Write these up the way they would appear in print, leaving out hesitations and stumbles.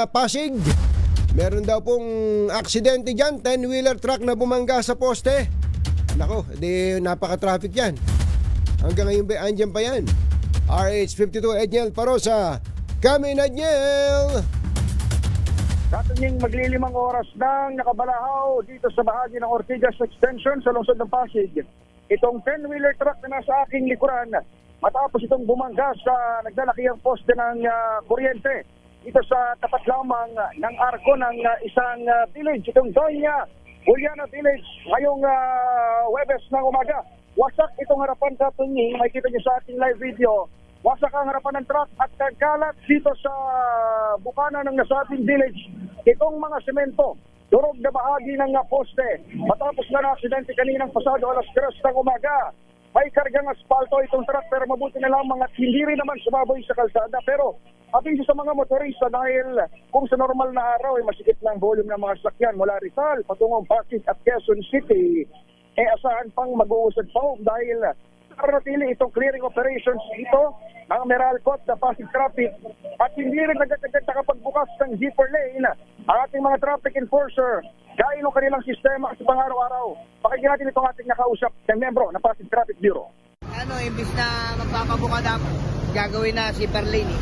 Pasig. Meron daw pong aksidente dyan, 10-wheeler truck na bumangga sa poste. Nako, di napaka-traffic yan. Hanggang ngayon ba, andyan pa yan. RH52 Edniel Parosa. Kami na Edniel! Katunying maglilimang oras nang nakabalahaw dito sa bahagi ng Ortigas Extension sa lungsod ng Pasig. Itong 10-wheeler truck na nasa aking likuran matapos itong bumangga sa naglalakihang poste ng kuryente. Ito sa tapat lamang ng arko ng isang village, itong Doña Juliana Village, ngayong Huwebes ng umaga. Wasak itong harapan, Katunying, makikita niyo sa ating live video. Wasak ang harapan ng truck at kalat dito sa bukana ng nasabing village. Itong mga semento, durog na bahagi ng poste. Matapos na na-aksidente kaninang pasado alas 3 ng umaga. May kargang asfalto itong truck pero mabuti na lamang at hindi rin naman sumaboy sa kalsada. Pero abiso sa mga motorista dahil kung sa normal na araw ay masikip ng volume ng mga sakyan mula Rizal patungong Pasig at Quezon City, asahan pang mag-uusad pa dahil natili itong clearing operations ito ng Meralcot na Pasig Traffic at hindi rin nagkagad nakapagbukas ng zipper lane ang ating mga traffic enforcer gaya ng kanilang sistema sa pang-araw-araw. Pakinggan natin itong ating nakausap ng membro ng Pasig Traffic Bureau. Imbis na magpapabuka dapat, gagawin na zipper lane eh.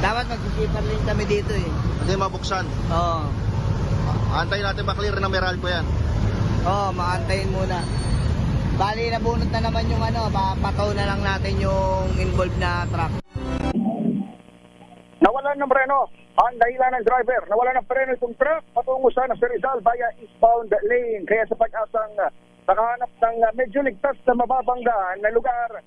Dapat mag-zipper lane kami dito eh. Hindi mabuksan. Oo. Antayin natin maklear ng Meralco yan. Oo, maantayin muna. Bali, nabunot na naman yung papataw na lang natin yung involved na truck. Nawalan ng preno ang dahilan ng driver. Nawalan ng preno itong truck patungo sana sa Rizal via eastbound lane. Kaya sa pag-asang nakahanap ng medyo ligtas na mababanggaan na lugar,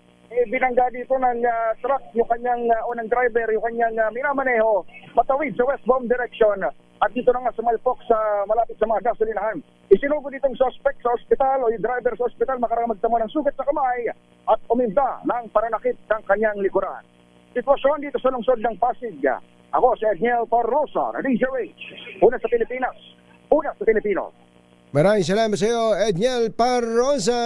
binangga dito ng truck yung kanyang unang driver, yung kanyang minamaneho patawid sa westbound direction. At dito na nga sumalpok sa malapit sa mga gasolinahan. Isinugo ditong suspect sa ospital o yung driver sa ospital makarang magtamo ng sugat sa kamay at uminda ng pananakit ng kanyang likuran. Sitwasyon dito sa lungsod ng Pasig. Ako si Edniel Parosa, DJH. Una sa Pilipinas, una sa Pilipino. Maraming salamat sa iyo, Edniel Parosa.